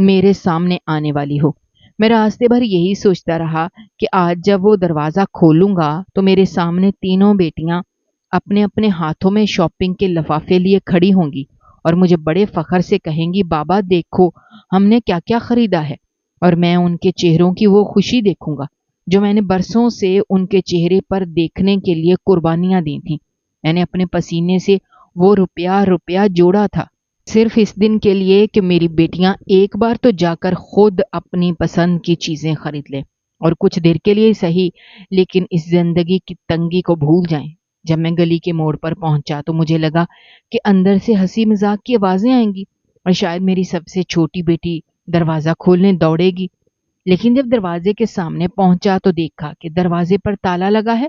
میرے سامنے آنے والی ہو۔ میں راستے بھر یہی سوچتا رہا کہ آج جب وہ دروازہ کھولوں گا تو میرے سامنے تینوں بیٹیاں اپنے اپنے ہاتھوں میں شاپنگ کے لفافے لیے کھڑی ہوں گی اور مجھے بڑے فخر سے کہیں گی، بابا دیکھو ہم نے کیا کیا خریدا ہے۔ اور میں ان کے چہروں کی وہ خوشی دیکھوں گا جو میں نے برسوں سے ان کے چہرے پر دیکھنے کے لیے قربانیاں دی تھیں۔ میں نے اپنے پسینے سے وہ روپیہ روپیہ جوڑا تھا، صرف اس دن کے لیے کہ میری بیٹیاں ایک بار تو جا کر خود اپنی پسند کی چیزیں خرید لیں، اور کچھ دیر کے لیے صحیح لیکن اس زندگی کی تنگی کو بھول جائیں۔ جب میں گلی کے موڑ پر پہنچا تو مجھے لگا کہ اندر سے ہنسی مذاق کی آوازیں آئیں گی اور شاید میری سب سے چھوٹی بیٹی دروازہ کھولنے دوڑے گی، لیکن جب دروازے کے سامنے پہنچا تو دیکھا کہ دروازے پر تالا لگا ہے۔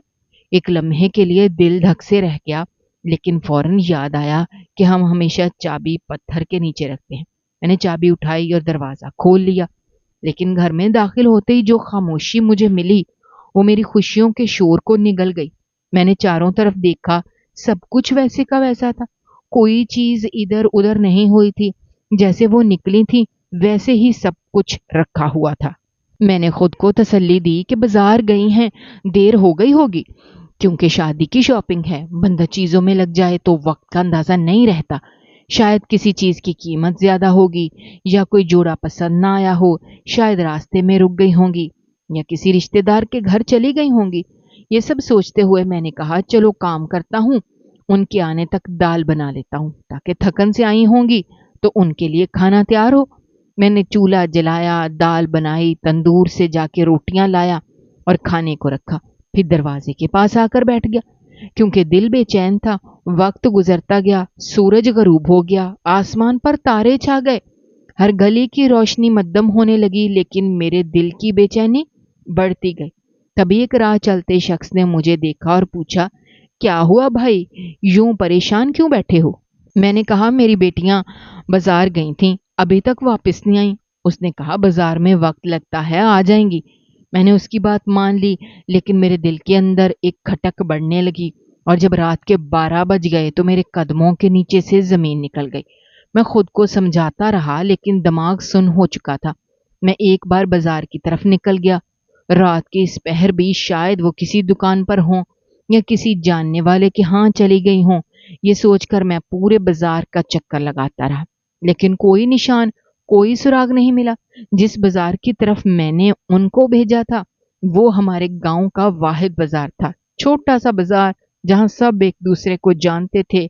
ایک لمحے کے لیے دل دھک سے رہ گیا، لیکن فوراً یاد آیا کہ ہم ہمیشہ چابی پتھر کے نیچے رکھتے ہیں۔ میں نے چابی اٹھائی اور دروازہ کھول لیا، لیکن گھر میں داخل ہوتے ہی جو خاموشی مجھے ملی وہ میری خوشیوں کے شور کو نگل گئی۔ میں نے چاروں طرف دیکھا، سب کچھ ویسے کا ویسا تھا، کوئی چیز ادھر ادھر نہیں ہوئی تھی، جیسے وہ نکلی تھی ویسے ہی سب کچھ رکھا ہوا تھا۔ میں نے خود کو تسلی دی کہ بازار گئی ہیں، دیر ہو گئی ہوگی، کیونکہ شادی کی شاپنگ ہے، بندہ چیزوں میں لگ جائے تو وقت کا اندازہ نہیں رہتا۔ شاید کسی چیز کی قیمت زیادہ ہوگی یا کوئی جوڑا پسند نہ آیا ہو، شاید راستے میں رک گئی ہوں گی یا کسی رشتے دار کے گھر چلی گئی ہوں گی۔ یہ سب سوچتے ہوئے میں نے کہا، چلو کام کرتا ہوں، ان کے آنے تک دال بنا لیتا ہوں تاکہ تھکن سے آئی ہوں گی تو ان کے لیے کھانا تیار ہو۔ میں نے چولہا جلایا، دال بنائی، تندور سے جا کے روٹیاں لایا اور کھانے کو رکھا، پھر دروازے کے پاس آ کر بیٹھ گیا کیونکہ دل بے چین تھا۔ وقت گزرتا گیا، سورج غروب ہو گیا، آسمان پر تارے چھا گئے، ہر گلی کی روشنی مدھم ہونے لگی، لیکن میرے دل کی بے چینی بڑھتی گئی۔ تبھی ایک راہ چلتے شخص نے مجھے دیکھا اور پوچھا، کیا ہوا بھائی، یوں پریشان کیوں بیٹھے ہو؟ میں نے کہا، میری بیٹیاں بازار گئی تھیں، ابھی تک واپس نہیں آئیں۔ اس نے کہا، بازار میں وقت لگتا ہے، آ جائیں گی۔ میں نے اس کی بات مان لی، لیکن میرے دل کے اندر ایک کھٹک بڑھنے لگی، اور جب رات کے 12 بج گئے تو میرے قدموں کے نیچے سے زمین نکل گئی۔ میں خود کو سمجھاتا رہا لیکن دماغ سن ہو چکا تھا۔ میں ایک بار بازار کی طرف نکل گیا، رات کے اس پہر بھی شاید وہ کسی دکان پر ہوں یا کسی جاننے والے کے ہاں چلی گئی ہوں۔ یہ سوچ کر میں پورے بازار کا چکر لگاتا رہا، لیکن کوئی نشان، کوئی سراغ نہیں ملا۔ جس بازار کی طرف میں نے ان کو بھیجا تھا وہ ہمارے گاؤں کا واحد بازار تھا، چھوٹا سا بازار جہاں سب ایک دوسرے کو جانتے تھے۔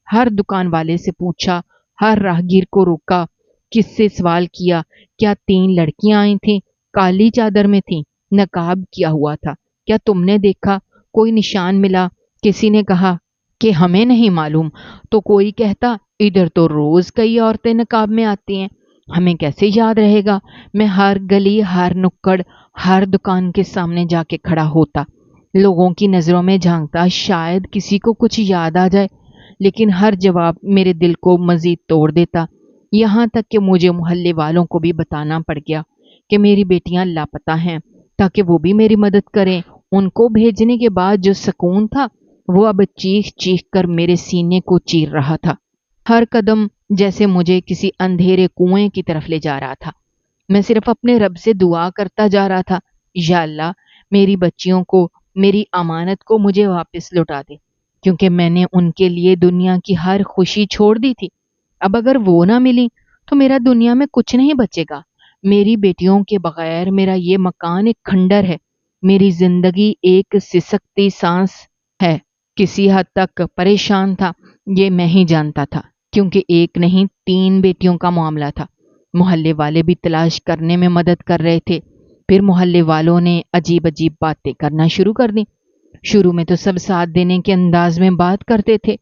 ہر دکان والے سے پوچھا، ہر راہگیر کو روکا، کس سے سوال کیا، کیا 3 لڑکیاں آئی تھیں، کالی چادر میں تھیں، نقاب کیا ہوا تھا، کیا تم نے دیکھا، کوئی نشان ملا؟ کسی نے کہا کہ ہمیں نہیں معلوم، تو کوئی کہتا ادھر تو روز کئی عورتیں نقاب میں آتی ہیں، ہمیں کیسے یاد رہے گا؟ میں ہر گلی، ہر نکڑ، ہر دکان کے سامنے جا کے کھڑا ہوتا، لوگوں کی نظروں میں جھانکتا، شاید کسی کو کچھ یاد آ جائے، لیکن ہر جواب میرے دل کو مزید توڑ دیتا۔ یہاں تک کہ مجھے محلے والوں کو بھی بتانا پڑ گیا کہ میری بیٹیاں لاپتہ ہیں تاکہ وہ بھی میری مدد کریں۔ ان کو بھیجنے کے بعد جو سکون تھا وہ اب چیخ چیخ کر میرے سینے کو چیر رہا تھا۔ ہر قدم جیسے مجھے کسی اندھیرے کنویں کی طرف لے جا رہا تھا۔ میں صرف اپنے رب سے دعا کرتا جا رہا تھا، یا اللہ میری بچیوں کو، میری امانت کو مجھے واپس لوٹا دے، کیونکہ میں نے ان کے لیے دنیا کی ہر خوشی چھوڑ دی تھی۔ اب اگر وہ نہ ملی تو میرا دنیا میں کچھ نہیں بچے گا۔ میری بیٹیوں کے بغیر میرا یہ مکان ایک کھنڈر ہے، میری زندگی ایک سسکتی سانس ہے۔ کسی حد تک پریشان تھا، یہ میں ہی جانتا تھا، کیونکہ ایک نہیں 3 بیٹیوں کا معاملہ تھا۔ محلے والے بھی تلاش کرنے میں مدد کر رہے تھے۔ پھر محلے والوں نے عجیب عجیب باتیں کرنا شروع کر دیں۔ شروع میں تو سب ساتھ دینے کے انداز میں بات کرتے تھے،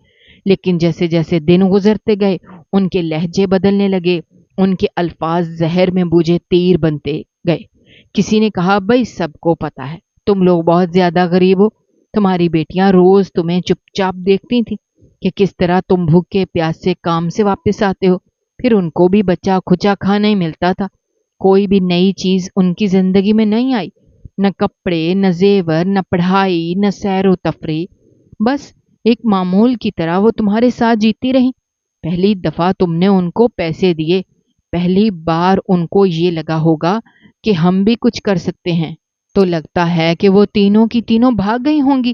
لیکن جیسے جیسے دن گزرتے گئے ان کے لہجے بدلنے لگے، ان کے الفاظ زہر میں بوجھے تیر بنتے گئے۔ کسی نے کہا، بھائی سب کو پتا ہے تم لوگ بہت زیادہ غریب ہو، تمہاری بیٹیاں روز تمہیں چپ چاپ دیکھتی تھیں کہ کس طرح تم بھوکے پیاس سے کام سے واپس آتے ہو، پھر ان کو بھی بچا کھچا کھانا ہی ملتا تھا۔ کوئی بھی نئی چیز ان کی زندگی میں نہیں آئی، نہ کپڑے، نہ زیور، نہ پڑھائی، نہ سیر و تفریح، بس ایک معمول کی طرح وہ تمہارے ساتھ جیتی رہی۔ پہلی دفعہ تم نے ان کو پیسے دیے، پہلی بار ان کو یہ لگا ہوگا کہ ہم بھی کچھ کر سکتے ہیں، تو لگتا ہے کہ وہ تینوں کی تینوں بھاگ گئی ہوں گی۔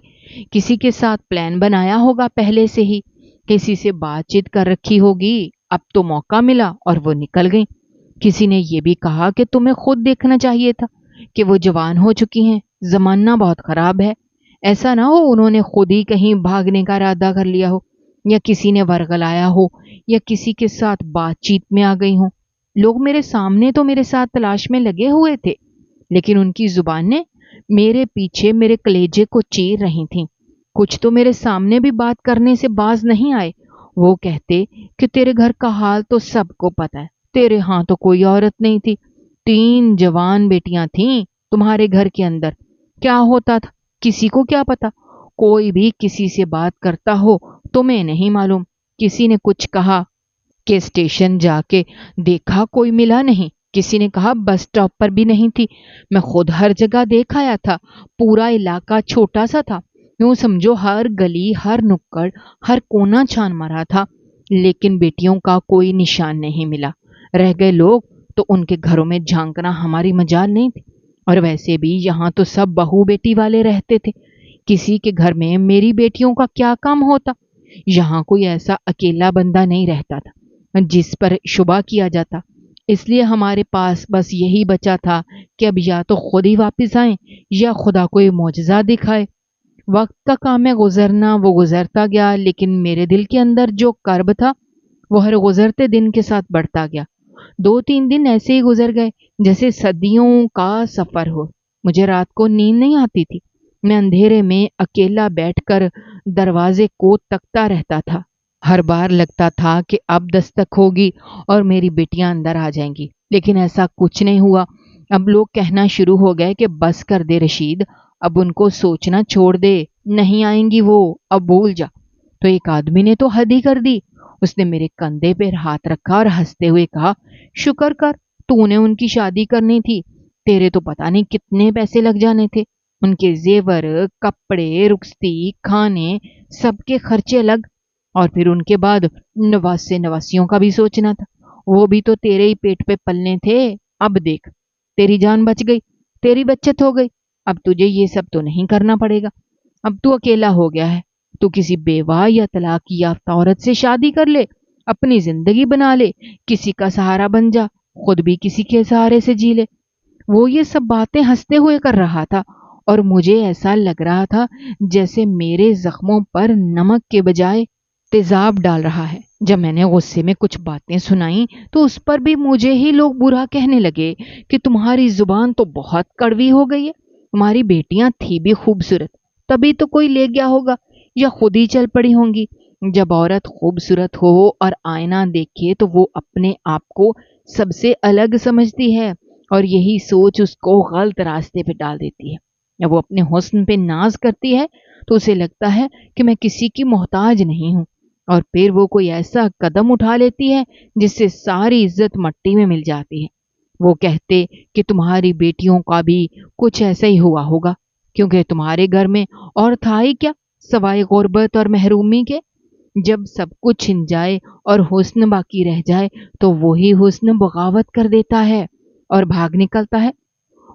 کسی کے ساتھ پلان بنایا ہوگا پہلے سے ہی، کسی سے بات چیت کر رکھی ہوگی، اب تو موقع ملا اور وہ نکل گئی۔ کسی نے یہ بھی کہا کہ تمہیں خود دیکھنا چاہیے تھا کہ وہ جوان ہو چکی ہیں، زمانہ بہت خراب ہے۔ ایسا نہ ہو انہوں نے خود ہی کہیں بھاگنے کا ارادہ کر لیا ہو، یا کسی نے ورغلایا ہو، یا کسی کے ساتھ بات چیت میں آ گئی ہوں۔ لوگ میرے سامنے تو میرے ساتھ تلاش میں لگے ہوئے تھے، لیکن ان کی زبانیں میرے پیچھے میرے کلیجے کو چیر رہی تھیں۔ کچھ تو میرے سامنے بھی بات کرنے سے باز نہیں آئے۔ وہ کہتے کہ تیرے گھر کا حال تو سب کو پتہ ہے، تیرے ہاں تو کوئی عورت نہیں تھی، 3 جوان بیٹیاں تھیں تمہارے گھر کے اندر، کیا ہوتا تھا کسی کو کیا پتا۔ کوئی بھی کسی سے بات کرتا ہو تمہیں نہیں معلوم۔ کسی نے کچھ کہا کہ اسٹیشن جا کے دیکھا کوئی ملا نہیں، کسی نے کہا بس سٹاپ پر بھی نہیں تھی۔ میں خود ہر جگہ دیکھ آیا تھا، پورا علاقہ چھوٹا سا تھا، یوں سمجھو ہر گلی ہر نکڑ ہر کونا چھان مارا تھا، لیکن بیٹیوں کا کوئی نشان نہیں ملا۔ رہ گئے لوگ تو ان کے گھروں میں جھانکنا ہماری مجال نہیں تھی، اور ویسے بھی یہاں تو سب بہو بیٹی والے رہتے تھے، کسی کے گھر میں میری بیٹیوں کا کیا کام ہوتا۔ یہاں کوئی ایسا اکیلا بندہ نہیں رہتا تھا جس پر شبہ کیا جاتا، اس لیے ہمارے پاس بس یہی بچا تھا کہ اب یا تو خود ہی واپس آئیں یا خدا کوئی معجزہ دکھائے۔ وقت کا کام ہے گزرنا، وہ گزرتا گیا، لیکن میرے دل کے اندر جو کرب تھا وہ ہر گزرتے دن کے ساتھ بڑھتا گیا۔ 2-3 دن ایسے ہی گزر گئے جیسے صدیوں کا سفر ہو۔ مجھے رات کو نیند نہیں آتی تھی، میں اندھیرے میں اکیلا بیٹھ کر دروازے کو تکتا رہتا تھا۔ ہر بار لگتا تھا کہ اب دستک ہوگی اور میری بیٹیاں اندر آ جائیں گی، لیکن ایسا کچھ نہیں ہوا۔ اب لوگ کہنا شروع ہو گئے کہ بس کر دے رشید، اب ان کو سوچنا چھوڑ دے، نہیں آئیں گی وہ، اب بھول جا۔ تو ایک آدمی نے تو حد ہی کر دی، اس نے میرے کندھے پہ ہاتھ رکھا اور ہنستے ہوئے کہا، شکر کر تو نے ان کی شادی کرنی تھی، تیرے تو پتہ نہیں کتنے پیسے لگ جانے تھے، ان کے زیور، کپڑے، رخصتی، کھانے، سب کے خرچے الگ، اور پھر ان کے بعد نواسے نواسیوں کا بھی سوچنا تھا، وہ بھی تو تیرے ہی پیٹ پہ پلنے تھے۔ اب دیکھ تیری جان بچ گئی، تیری بچت ہو گئی، اب تجھے یہ سب تو نہیں کرنا پڑے گا، اب تو اکیلا ہو گیا ہے، تو کسی بیوہ یا طلاق یافتہ عورت سے شادی کر لے، اپنی زندگی بنا لے، کسی کا سہارا بن جا، خود بھی کسی کے سہارے سے جی لے۔ وہ یہ سب باتیں ہنستے ہوئے کر رہا تھا، اور مجھے ایسا لگ رہا تھا جیسے میرے زخموں پر نمک کے بجائے تیزاب ڈال رہا ہے۔ جب میں نے غصے میں کچھ باتیں سنائیں تو اس پر بھی مجھے ہی لوگ برا کہنے لگے کہ تمہاری زبان تو بہت کڑوی ہو گئی ہے، تمہاری بیٹیاں تھی بھی خوبصورت، تبھی تو کوئی لے گیا ہوگا یا خود ہی چل پڑی ہوں گی۔ جب عورت خوبصورت ہو اور آئینہ دیکھے تو وہ اپنے آپ کو سب سے الگ سمجھتی ہے، اور یہی سوچ اس کو غلط راستے پہ ڈال دیتی ہے۔ جب وہ اپنے حسن پہ ناز کرتی ہے تو اسے لگتا ہے کہ میں کسی کی محتاج نہیں ہوں، اور پھر وہ کوئی ایسا قدم اٹھا لیتی ہے جس سے ساری عزت مٹی میں مل جاتی ہے۔ وہ کہتے کہ تمہاری بیٹیوں کا بھی کچھ ایسا ہی ہوا ہوگا، کیونکہ تمہارے گھر میں اور تھا ہی کیا سوائے غربت اور محرومی کے۔ جب سب کچھ چھن جائے اور حسن باقی رہ جائے تو وہی حسن بغاوت کر دیتا ہے اور بھاگ نکلتا ہے۔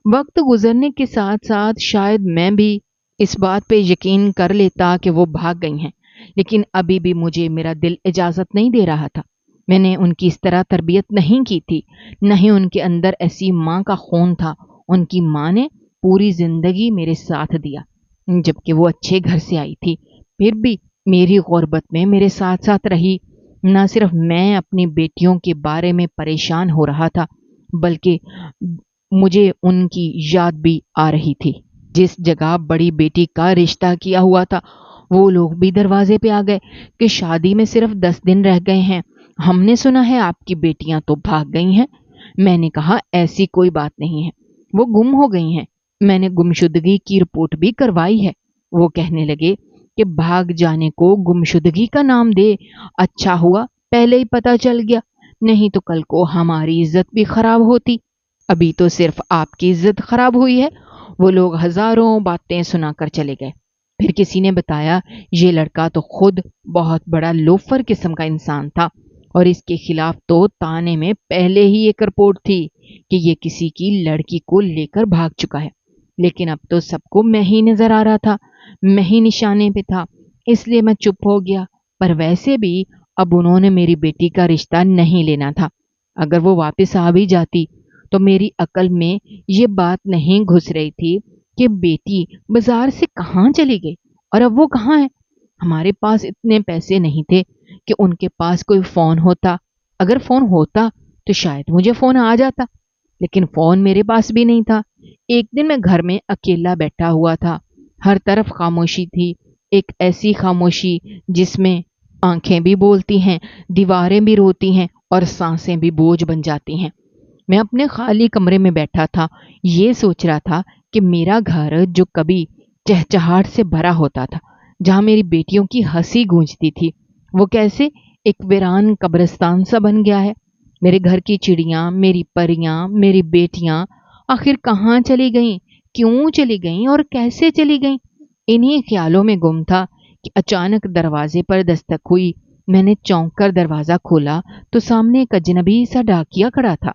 وقت گزرنے کے ساتھ ساتھ شاید میں بھی اس بات پہ یقین کر لیتا کہ وہ بھاگ گئی ہیں، لیکن ابھی بھی مجھے میرا دل اجازت نہیں دے رہا تھا۔ میں نے ان کی اس طرح تربیت نہیں کی تھی، نہ ہی ان کے اندر ایسی ماں کا خون تھا۔ ان کی ماں نے پوری زندگی میرے ساتھ دیا، جبکہ وہ اچھے گھر سے آئی تھی، پھر بھی میری غربت میں میرے ساتھ ساتھ رہی۔ نہ صرف میں اپنی بیٹیوں کے بارے میں پریشان ہو رہا تھا، بلکہ مجھے ان کی یاد بھی آ رہی تھی۔ جس جگہ بڑی بیٹی کا رشتہ کیا ہوا تھا وہ لوگ بھی دروازے پہ آ گئے کہ شادی میں صرف 10 دن رہ گئے ہیں، ہم نے سنا ہے آپ کی بیٹیاں تو بھاگ گئی ہیں۔ میں نے کہا ایسی کوئی بات نہیں ہے، وہ گم ہو گئی ہیں، میں نے گمشدگی کی رپورٹ بھی کروائی ہے۔ وہ کہنے لگے کہ بھاگ جانے کو گمشدگی کا نام دے، اچھا ہوا پہلے ہی پتہ چل گیا، نہیں تو کل کو ہماری عزت بھی خراب ہوتی۔ ابھی تو صرف آپ کی عزت خراب ہوئی ہے۔ وہ لوگ ہزاروں باتیں سنا کر چلے گئے۔ پھر کسی نے بتایا یہ لڑکا تو خود بہت بڑا لوفر قسم کا انسان تھا، اور اس کے خلاف تو تانے میں پہلے ہی ایک رپورٹ تھی کہ یہ کسی کی لڑکی کو لے کر بھاگ چکا ہے۔ لیکن اب تو سب کو میں ہی نظر آ رہا تھا، میں ہی نشانے پہ تھا، اس لیے میں چپ ہو گیا۔ پر ویسے بھی اب انہوں نے میری بیٹی کا رشتہ نہیں لینا تھا۔ اگر وہ واپس آ بھی جاتی تو میری عقل میں یہ بات نہیں گھس رہی تھی کہ بیٹی بازار سے کہاں چلی گئی اور اب وہ کہاں ہے۔ ہمارے پاس اتنے پیسے نہیں تھے کہ ان کے پاس کوئی فون ہوتا۔ اگر فون ہوتا تو شاید مجھے فون آ جاتا، لیکن فون میرے پاس بھی نہیں تھا۔ ایک دن میں گھر میں اکیلا بیٹھا ہوا تھا، ہر طرف خاموشی تھی، ایک ایسی خاموشی جس میں آنکھیں بھی بولتی ہیں، دیواریں بھی روتی ہیں اور سانسیں بھی بوجھ بن جاتی ہیں۔ میں اپنے خالی کمرے میں بیٹھا تھا، یہ سوچ رہا تھا کہ میرا گھر جو کبھی چہچہاہٹ سے بھرا ہوتا تھا، جہاں میری بیٹیوں کی ہنسی گونجتی تھی، وہ کیسے ایک ویران قبرستان سا بن گیا ہے۔ میرے گھر کی چڑیاں، میری پریاں، میری بیٹیاں آخر کہاں چلی گئیں، کیوں چلی گئیں اور کیسے چلی گئیں؟ انہی خیالوں میں گم تھا کہ اچانک دروازے پر دستک ہوئی۔ میں نے چونک کر دروازہ کھولا تو سامنے ایک اجنبی سا ڈاکیا کھڑا تھا۔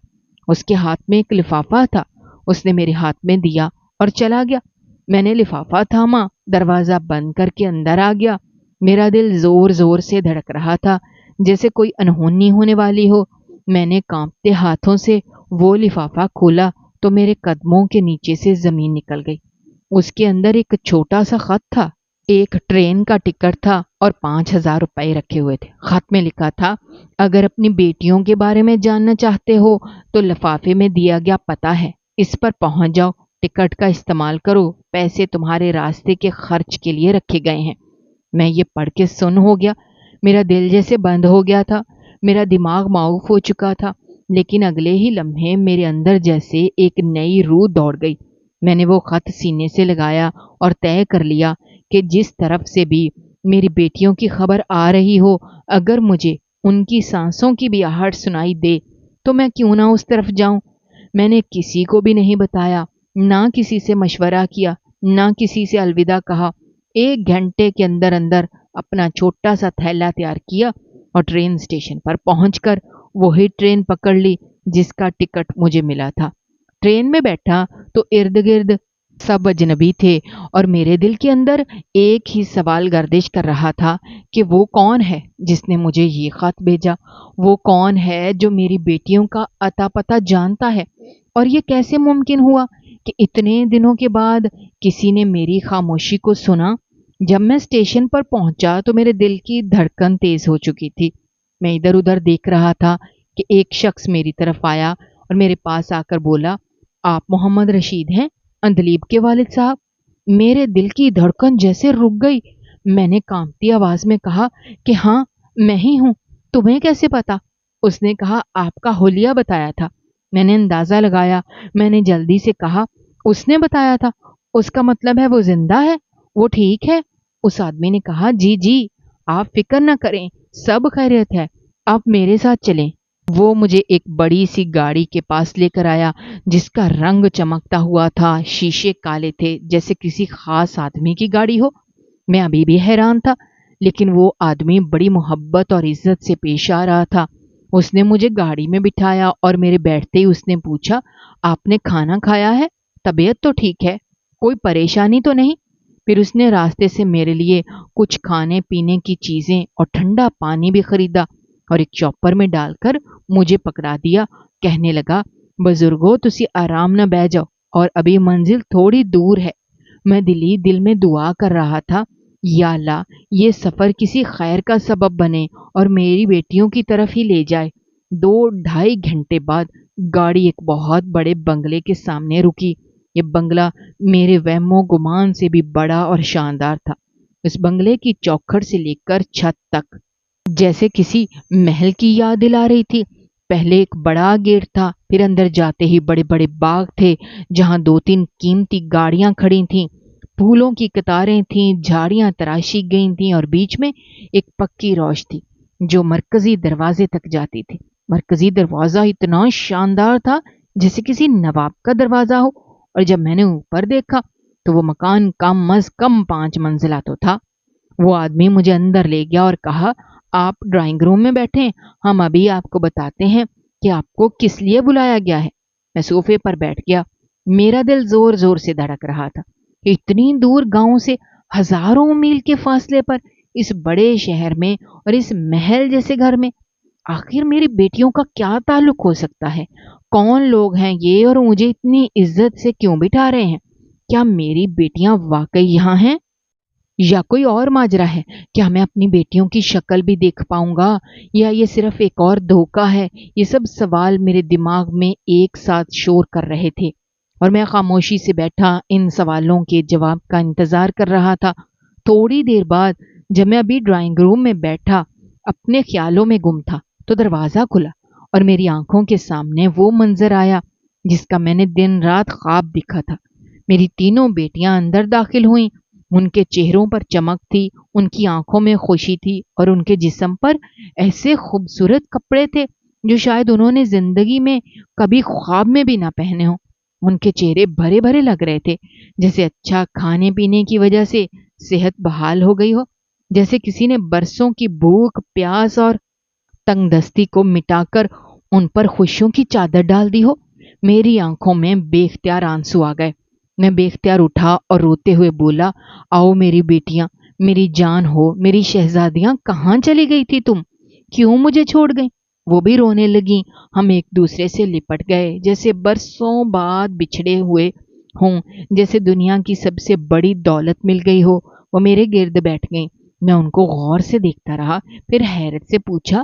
اس کے ہاتھ میں ایک لفافہ تھا۔ اس نے میرے ہاتھ میں دیا اور چلا گیا۔ میں نے لفافہ تھاما، دروازہ بند کر کے اندر آ گیا۔ میرا دل زور زور سے دھڑک رہا تھا، جیسے کوئی انہونی ہونے والی ہو۔ میں نے کانپتے ہاتھوں سے وہ لفافہ کھولا تو میرے قدموں کے نیچے سے زمین نکل گئی۔ اس کے اندر ایک چھوٹا سا خط تھا، ایک ٹرین کا ٹکٹ تھا اور 5,000 روپے رکھے ہوئے تھے۔ خط میں لکھا تھا، اگر اپنی بیٹیوں کے بارے میں جاننا چاہتے ہو تو لفافے میں دیا گیا پتہ ہے، اس پر پہنچ جاؤ، ٹکٹ کا استعمال کرو، پیسے تمہارے راستے کے خرچ کے لیے رکھے گئے ہیں۔ میں یہ پڑھ کے سن ہو گیا، میرا دل جیسے بند ہو گیا تھا، میرا دماغ معاف ہو چکا تھا، لیکن اگلے ہی لمحے میرے اندر جیسے ایک نئی روح دوڑ گئی۔ میں نے وہ خط سینے سے لگایا اور طے کر لیا کہ جس طرف سے بھی میری بیٹیوں کی خبر آ رہی ہو، اگر مجھے ان کی سانسوں کی بھی آہٹ سنائی دے تو میں کیوں نہ اس طرف جاؤں۔ میں نے کسی کو بھی نہیں بتایا، نہ کسی سے مشورہ کیا، نہ کسی سے الوداع کہا۔ 1 گھنٹے کے اندر اندر اپنا چھوٹا سا تھیلا تیار کیا اور ٹرین اسٹیشن پر پہنچ کر وہی ٹرین پکڑ لی جس کا ٹکٹ مجھے ملا تھا۔ ٹرین میں بیٹھا تو ارد گرد سب اجنبی تھے اور میرے دل کے اندر ایک ہی سوال گردش کر رہا تھا کہ وہ کون ہے جس نے مجھے یہ خط بھیجا؟ وہ کون ہے جو میری بیٹیوں کا اتا پتہ جانتا ہے؟ اور یہ کیسے ممکن ہوا کہ اتنے دنوں کے بعد کسی نے میری خاموشی کو سنا؟ جب میں اسٹیشن پر پہنچا تو میرے دل کی دھڑکن تیز ہو چکی تھی۔ میں ادھر ادھر دیکھ رہا تھا کہ ایک شخص میری طرف آیا اور میرے پاس آ کر بولا، آپ محمد رشید ہیں، اندلیب کے والد صاحب؟ میرے دل کی دھڑکن جیسے رک گئی۔ میں نے کانپتی آواز میں کہا کہ ہاں میں ہی ہوں، تمہیں کیسے پتا؟ اس نے کہا، آپ کا حلیہ بتایا تھا۔ میں نے اندازہ لگایا، میں نے جلدی سے کہا، اس نے بتایا تھا؟ اس کا مطلب ہے وہ زندہ ہے، وہ ٹھیک ہے؟ اس آدمی نے کہا، جی جی، آپ فکر نہ کریں، سب خیریت ہے، آپ میرے ساتھ چلیں۔ وہ مجھے ایک بڑی سی گاڑی کے پاس لے کر آیا جس کا رنگ چمکتا ہوا تھا، شیشے کالے تھے جیسے کسی خاص آدمی کی گاڑی ہو۔ میں ابھی بھی حیران تھا، لیکن وہ آدمی بڑی محبت اور عزت سے پیش آ رہا تھا۔ اس نے مجھے گاڑی میں بٹھایا اور میرے بیٹھتے ہی اس نے پوچھا، آپ نے کھانا کھایا ہے؟ طبیعت تو ٹھیک ہے؟ کوئی پریشانی تو نہیں؟ پھر اس نے راستے سے میرے لیے کچھ کھانے پینے کی چیزیں اور ٹھنڈا پانی بھی خریدا اور ایک چاپر میں ڈال کر مجھے پکڑا دیا۔ کہنے لگا، بزرگو تسی آرام نہ بہ جاؤ اور ابھی منزل تھوڑی دور ہے۔ میں دلی دل میں دعا کر رہا تھا، یا اللہ یہ سفر کسی خیر کا سبب بنے اور میری بیٹیوں کی طرف ہی لے جائے۔ 2 ڈھائی گھنٹے بعد گاڑی ایک بہت بڑے بنگلے کے سامنے رکی۔ یہ بنگلہ میرے وہم و گمان سے بھی بڑا اور شاندار تھا۔ اس بنگلے کی چوکھٹ سے لے کر چھت تک جیسے کسی محل کی یاد دلا رہی تھی۔ پہلے ایک بڑا گیٹ تھا، پھر اندر جاتے ہی بڑے بڑے باغ تھے جہاں 2 3 قیمتی گاڑیاں کھڑی تھیں، پھولوں کی قطاریں تھیں، جھاڑیاں تراشی گئی تھیں اور بیچ میں ایک پکی روش تھی جو مرکزی دروازے تک جاتی تھی۔ مرکزی دروازہ اتنا شاندار تھا جیسے کسی نواب کا دروازہ ہو، اور جب میں نے اوپر دیکھا تو وہ مکان کم از کم 5 منزلہ تو تھا۔ وہ آدمی مجھے اندر لے گیا اور کہا، آپ ڈرائنگ روم میں بیٹھیں، ہم ابھی آپ کو بتاتے ہیں کہ آپ کو کس لیے بلایا گیا ہے۔ میں صوفے پر بیٹھ گیا۔ میرا دل زور زور سے دھڑک رہا تھا۔ اتنی دور گاؤں سے ہزاروں میل کے فاصلے پر، اس بڑے شہر میں اور اس محل جیسے گھر میں آخر میری بیٹیوں کا کیا تعلق ہو سکتا ہے؟ کون لوگ ہیں یہ اور مجھے اتنی عزت سے کیوں بٹھا رہے ہیں؟ کیا میری بیٹیاں واقعی یہاں ہیں یا کوئی اور ماجرا ہے؟ کیا میں اپنی بیٹیوں کی شکل بھی دیکھ پاؤں گا یا یہ صرف ایک اور دھوکہ ہے؟ یہ سب سوال میرے دماغ میں ایک ساتھ شور کر رہے تھے اور میں خاموشی سے بیٹھا ان سوالوں کے جواب کا انتظار کر رہا تھا۔ تھوڑی دیر بعد جب میں ابھی ڈرائنگ روم میں بیٹھا اپنے خیالوں میں گم تھا تو دروازہ کھلا اور میری آنکھوں کے سامنے وہ منظر آیا جس کا میں نے دن رات خواب دیکھا تھا۔ میری تینوں بیٹیاں اندر داخل ہوئیں۔ ان کے چہروں پر چمک تھی، ان کی آنکھوں میں خوشی تھی اور ان کے جسم پر ایسے خوبصورت کپڑے تھے جو شاید انہوں نے زندگی میں کبھی خواب میں بھی نہ پہنے ہوں۔ ان کے چہرے بھرے بھرے لگ رہے تھے، جیسے اچھا کھانے پینے کی وجہ سے صحت بحال ہو گئی ہو، جیسے کسی نے برسوں کی بھوک پیاس اور تنگ دستی کو مٹا کر ان پر خوشیوں کی چادر ڈال دی ہو۔ میری آنکھوں میں بے اختیار آنسو آ گئے۔ میں بے اختیار اٹھا اور روتے ہوئے بولا، آؤ میری بیٹیاں، میری جان ہو، میری شہزادیاں، کہاں چلی گئی تھی تم؟ کیوں مجھے چھوڑ گئی؟ وہ بھی رونے لگیں۔ ہم ایک دوسرے سے لپٹ گئے جیسے برسوں بعد بچھڑے ہوئے ہوں، جیسے دنیا کی سب سے بڑی دولت مل گئی ہو۔ وہ میرے گرد بیٹھ گئیں۔ میں ان کو غور سے دیکھتا رہا، پھر حیرت سے پوچھا،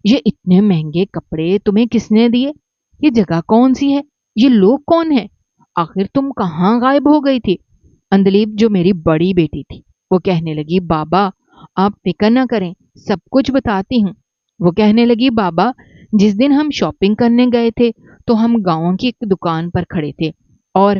یہ اتنے مہنگے کپڑے تمہیں کس نے دیے؟ یہ جگہ کون سی ہے؟ یہ لوگ کون ہیں؟ آخر تم کہاں غائب ہو گئی تھی؟ اندلیب جو میری بڑی بیٹی تھی وہ کہنے لگی، بابا آپ فکر نہ کریں، سب کچھ بتاتی ہوں۔ وہ کہنے لگی، بابا جس دن ہم شاپنگ کرنے گئے تھے تو ہم گاؤں کی ایک دکان پر کھڑے تھے اور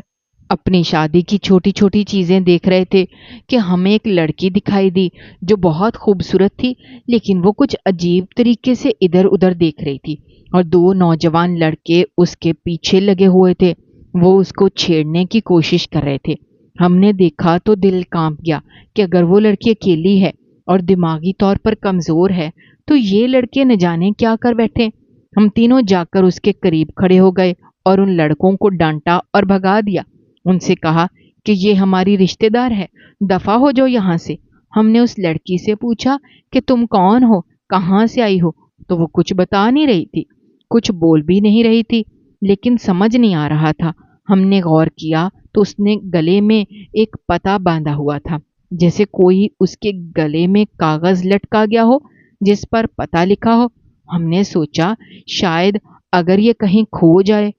اپنی شادی کی چھوٹی چھوٹی چیزیں دیکھ رہے تھے کہ ہمیں ایک لڑکی دکھائی دی جو بہت خوبصورت تھی، لیکن وہ کچھ عجیب طریقے سے ادھر ادھر دیکھ رہی تھی اور دو نوجوان لڑکے اس کے پیچھے لگے ہوئے تھے۔ وہ اس کو چھیڑنے کی کوشش کر رہے تھے۔ ہم نے دیکھا تو دل کانپ گیا کہ اگر وہ لڑکی اکیلی ہے اور دماغی طور پر کمزور ہے تو یہ لڑکے نہ جانے کیا کر بیٹھے۔ ہم تینوں جا کر اس کے قریب کھڑے ہو گئے اور ان لڑکوں کو ڈانٹا اور بھگا دیا۔ ان سے کہا کہ یہ ہماری رشتہ دار ہے، دفع ہو جاؤ یہاں سے۔ ہم نے اس لڑکی سے پوچھا کہ تم کون ہو، کہاں سے آئی ہو، تو وہ کچھ بتا نہیں رہی تھی، کچھ بول بھی نہیں رہی تھی، لیکن سمجھ نہیں آ رہا تھا۔ ہم نے غور کیا تو اس نے گلے میں ایک پتہ باندھا ہوا تھا، جیسے کوئی اس کے گلے میں کاغذ لٹکا گیا ہو جس پر پتہ لکھا ہو۔ ہم نے سوچا شاید اگر یہ کہیں کھو جائے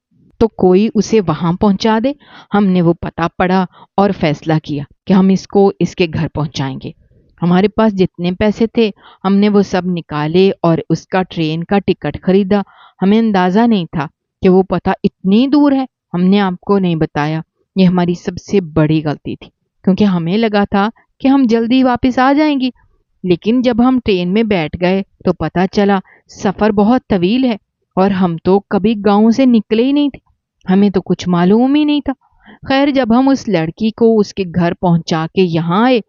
تو کوئی اسے وہاں پہنچا دے۔ ہم نے وہ پتہ پڑھا اور فیصلہ کیا کہ ہم اس کو اس کے گھر پہنچائیں گے۔ ہمارے پاس جتنے پیسے تھے ہم نے وہ سب نکالے اور اس کا ٹرین کا ٹکٹ خریدا۔ ہمیں اندازہ نہیں تھا کہ وہ پتہ اتنی دور ہے۔ ہم نے آپ کو نہیں بتایا، یہ ہماری سب سے بڑی غلطی تھی، کیونکہ ہمیں لگا تھا کہ ہم جلدی واپس آ جائیں گی، لیکن جب ہم ٹرین میں بیٹھ گئے تو پتہ چلا سفر بہت طویل ہے اور ہم تو کبھی گاؤں سے نکلے ہی نہیں تھے، ہمیں تو کچھ معلوم ہی نہیں تھا۔ خیر جب ہم اس لڑکی کو اس کے گھر پہنچا کے یہاں آئے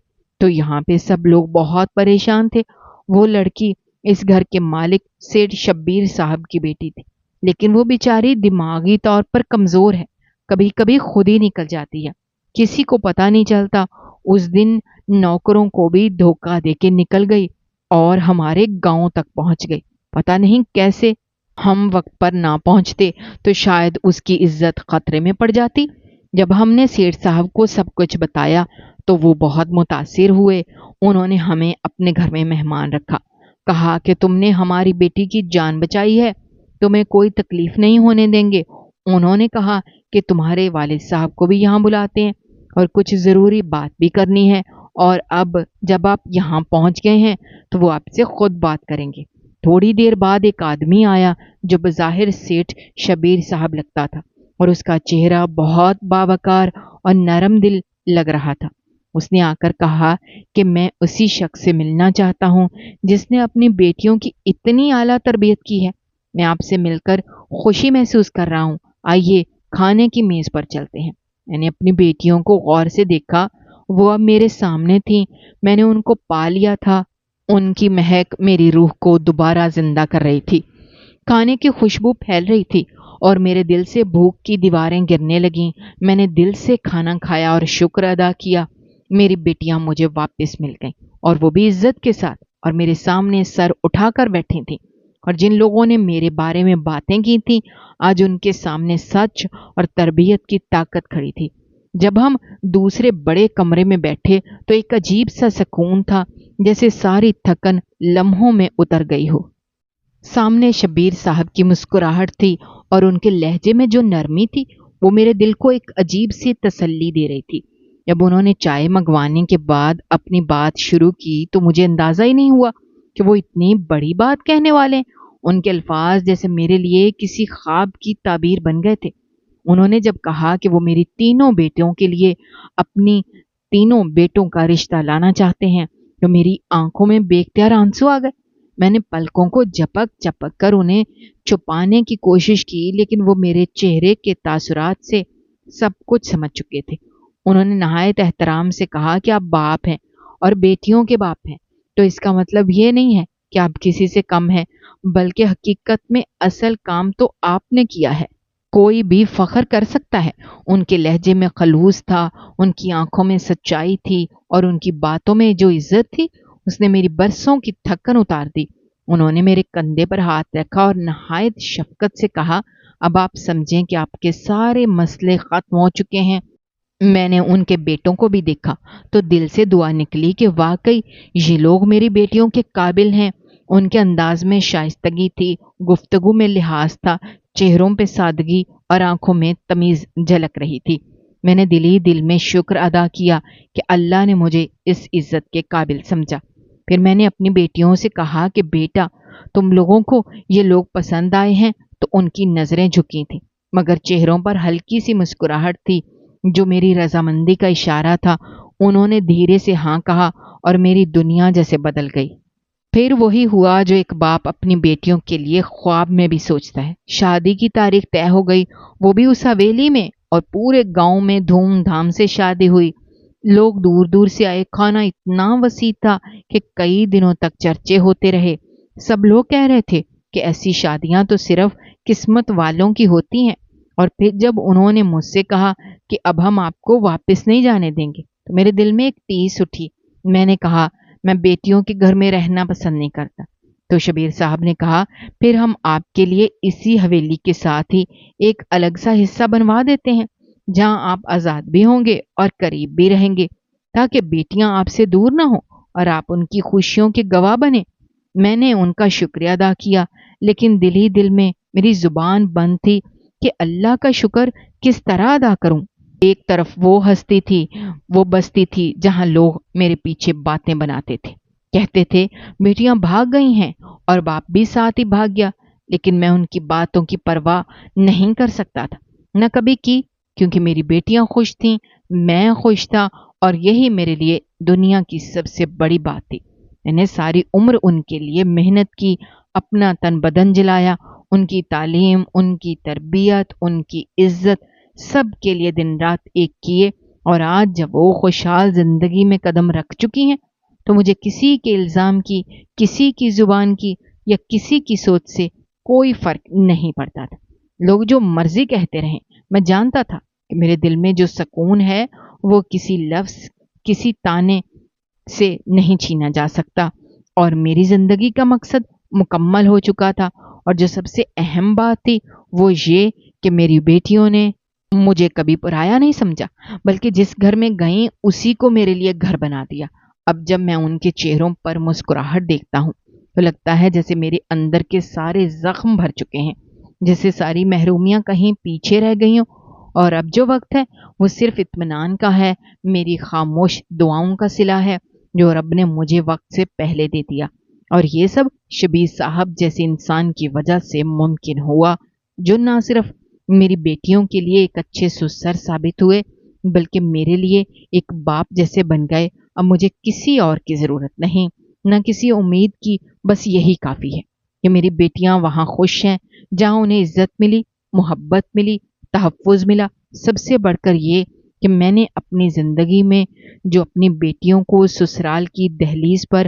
تو یہاں پہ سب لوگ بہت پریشان تھے۔ وہ لڑکی اس گھر کے مالک سیٹھ شبیر صاحب کی بیٹی تھی، لیکن وہ بیچاری دماغی طور پر کمزور ہے، کبھی کبھی خود ہی نکل جاتی ہے، کسی کو پتہ نہیں چلتا۔ اس دن نوکروں کو بھی دھوکہ دے کے نکل گئی اور ہمارے گاؤں تک پہنچ گئی، پتہ نہیں کیسے۔ ہم وقت پر نہ پہنچتے تو شاید اس کی عزت خطرے میں پڑ جاتی۔ جب ہم نے سیٹھ صاحب کو سب کچھ بتایا تو وہ بہت متاثر ہوئے۔ انہوں نے ہمیں اپنے گھر میں مہمان رکھا، کہا کہ تم نے ہماری بیٹی کی جان بچائی ہے، تمہیں کوئی تکلیف نہیں ہونے دیں گے۔ انہوں نے کہا کہ تمہارے والد صاحب کو بھی یہاں بلاتے ہیں اور کچھ ضروری بات بھی کرنی ہے، اور اب جب آپ یہاں پہنچ گئے ہیں تو وہ آپ سے خود بات کریں گے۔ تھوڑی دیر بعد ایک آدمی آیا جو بظاہر سیٹھ شبیر صاحب لگتا تھا اور اس کا چہرہ بہت باوقار اور نرم دل لگ رہا تھا۔ اس نے آ کر کہا کہ میں اسی شخص سے ملنا چاہتا ہوں جس نے اپنی بیٹیوں کی اتنی اعلیٰ تربیت کی ہے۔ میں آپ سے مل کر خوشی محسوس کر رہا ہوں، آئیے کھانے کی میز پر چلتے ہیں۔ میں نے اپنی بیٹیوں کو غور سے دیکھا، وہ اب میرے سامنے تھیں، میں نے ان کو پا لیا تھا، ان کی مہک میری روح کو دوبارہ زندہ کر رہی تھی۔ کھانے کی خوشبو پھیل رہی تھی اور میرے دل سے بھوک کی دیواریں گرنے لگیں۔ میں نے دل سے کھانا کھایا اور شکر ادا کیا۔ میری بیٹیاں مجھے واپس مل گئیں، اور وہ بھی عزت کے ساتھ، اور میرے سامنے سر اٹھا کر بیٹھی تھیں۔ اور جن لوگوں نے میرے بارے میں باتیں کی تھیں، آج ان کے سامنے سچ اور تربیت کی طاقت کھڑی تھی۔ جب ہم دوسرے بڑے کمرے میں بیٹھے تو ایک عجیب سا سکون تھا، جیسے ساری تھکن لمحوں میں اتر گئی ہو۔ سامنے شبیر صاحب کی مسکراہٹ تھی، اور ان کے لہجے میں جو نرمی تھی وہ میرے دل کو ایک عجیب سی تسلی دے رہی تھی۔ جب انہوں نے چائے منگوانے کے بعد اپنی بات شروع کی تو مجھے اندازہ ہی نہیں ہوا کہ وہ اتنی بڑی بات کہنے والے ہیں۔ ان کے الفاظ جیسے میرے لیے کسی خواب کی تعبیر بن گئے تھے۔ انہوں نے جب کہا کہ وہ میری تینوں بیٹوں کے لیے اپنی تینوں بیٹوں کا رشتہ لانا چاہتے ہیں تو میری آنکھوں میں بے اختیار آنسو آ گئے۔ میں نے پلکوں کو جھپک جھپک کر انہیں چھپانے کی کوشش کی، لیکن وہ میرے چہرے کے تاثرات سے سب کچھ سمجھ چکے تھے۔ انہوں نے نہایت احترام سے کہا کہ آپ باپ ہیں اور بیٹیوں کے باپ ہیں، تو اس کا مطلب یہ نہیں ہے کہ آپ کسی سے کم ہیں، بلکہ حقیقت میں اصل کام تو آپ نے کیا ہے۔ کوئی بھی فخر کر سکتا ہے۔ ان کے لہجے میں خلوص تھا، ان کی آنکھوں میں سچائی تھی، اور ان کی باتوں میں جو عزت تھی اس نے میری برسوں کی تھکن اتار دی۔ انہوں نے میرے کندھے پر ہاتھ رکھا اور نہایت شفقت سے کہا، اب آپ سمجھیں کہ آپ کے سارے مسئلے ختم ہو چکے ہیں۔ میں نے ان کے بیٹوں کو بھی دیکھا تو دل سے دعا نکلی کہ واقعی یہ لوگ میری بیٹیوں کے قابل ہیں۔ ان کے انداز میں شائستگی تھی، گفتگو میں لحاظ تھا، چہروں پہ سادگی اور آنکھوں میں تمیز جھلک رہی تھی۔ میں نے دل ہی دل میں شکر ادا کیا کہ اللہ نے مجھے اس عزت کے قابل سمجھا۔ پھر میں نے اپنی بیٹیوں سے کہا کہ بیٹا، تم لوگوں کو یہ لوگ پسند آئے ہیں؟ تو ان کی نظریں جھکی تھیں، مگر چہروں پر ہلکی سی مسکراہٹ تھی جو میری رضامندی کا اشارہ تھا۔ انہوں نے دھیرے سے ہاں کہا اور میری دنیا جیسے بدل گئی۔ پھر وہی ہوا جو ایک باپ اپنی بیٹیوں کے لیے خواب میں بھی سوچتا ہے۔ شادی کی تاریخ طے ہو گئی، وہ بھی اس حویلی میں، اور پورے گاؤں میں دھوم دھام سے شادی ہوئی۔ لوگ دور دور سے آئے، کھانا اتنا وسیع تھا کہ کئی دنوں تک چرچے ہوتے رہے۔ سب لوگ کہہ رہے تھے کہ ایسی شادیاں تو صرف قسمت والوں کی ہوتی ہیں۔ اور پھر جب انہوں نے مجھ سے کہا کہ اب ہم آپ کو واپس نہیں جانے دیں گے تو میرے دل میں ایک ٹیس اٹھی۔ میں نے کہا، میں بیٹیوں کے گھر میں رہنا پسند نہیں کرتا۔ تو شبیر صاحب نے کہا، پھر ہم آپ کے لیے اسی حویلی کے ساتھ ہی ایک الگ سا حصہ بنوا دیتے ہیں، جہاں آپ آزاد بھی ہوں گے اور قریب بھی رہیں گے، تاکہ بیٹیاں آپ سے دور نہ ہوں اور آپ ان کی خوشیوں کے گواہ بنیں۔ میں نے ان کا شکریہ ادا کیا، لیکن دل ہی دل میں میری زبان بند تھی کہ اللہ کا شکر کس طرح ادا کروں۔ ایک طرف وہ ہستی تھی، وہ بستی تھی جہاں لوگ میرے پیچھے باتیں بناتے تھے، کہتے تھے بیٹیاں بھاگ گئی ہیں، اور باپ بھی ساتھ ہی بھاگ گیا، لیکن میں ان کی باتوں کی پرواہ نہیں کر سکتا تھا، نہ کبھی کی، کیونکہ میری بیٹیاں خوش تھیں، میں خوش تھا، اور یہی میرے لیے دنیا کی سب سے بڑی بات تھی۔ میں نے ساری عمر ان کے لیے محنت کی، اپنا تن بدن جلایا، ان کی تعلیم، ان کی تربیت، ان کی عزت، سب کے لیے دن رات ایک کیے، اور آج جب وہ خوشحال زندگی میں قدم رکھ چکی ہیں تو مجھے کسی کے الزام کی، کسی کی زبان کی یا کسی کی سوچ سے کوئی فرق نہیں پڑتا تھا۔ لوگ جو مرضی کہتے رہیں، میں جانتا تھا کہ میرے دل میں جو سکون ہے وہ کسی لفظ، کسی تانے سے نہیں چھینا جا سکتا، اور میری زندگی کا مقصد مکمل ہو چکا تھا۔ اور جو سب سے اہم بات تھی وہ یہ کہ میری بیٹیوں نے مجھے کبھی پرایا نہیں سمجھا، بلکہ جس گھر میں گئیں اسی کو میرے لیے گھر بنا دیا۔ اب جب میں ان کے چہروں پر مسکراہٹ دیکھتا ہوں تو لگتا ہے جیسے میرے اندر کے سارے زخم بھر چکے ہیں، جیسے ساری محرومیاں کہیں پیچھے رہ گئی ہوں، اور اب جو وقت ہے وہ صرف اطمینان کا ہے، میری خاموش دعاؤں کا صلہ ہے جو رب نے مجھے وقت سے پہلے دے دیا۔ اور یہ سب شبیر صاحب جیسے انسان کی وجہ سے ممکن ہوا، جو نہ صرف میری بیٹیوں کے لیے ایک اچھے سسر ثابت ہوئے بلکہ میرے لیے ایک باپ جیسے بن گئے۔ اب مجھے کسی اور کی ضرورت نہیں، نہ کسی امید کی، بس یہی کافی ہے کہ میری بیٹیاں وہاں خوش ہیں جہاں انہیں عزت ملی، محبت ملی، تحفظ ملا۔ سب سے بڑھ کر یہ کہ میں نے اپنی زندگی میں جو اپنی بیٹیوں کو سسرال کی دہلیز پر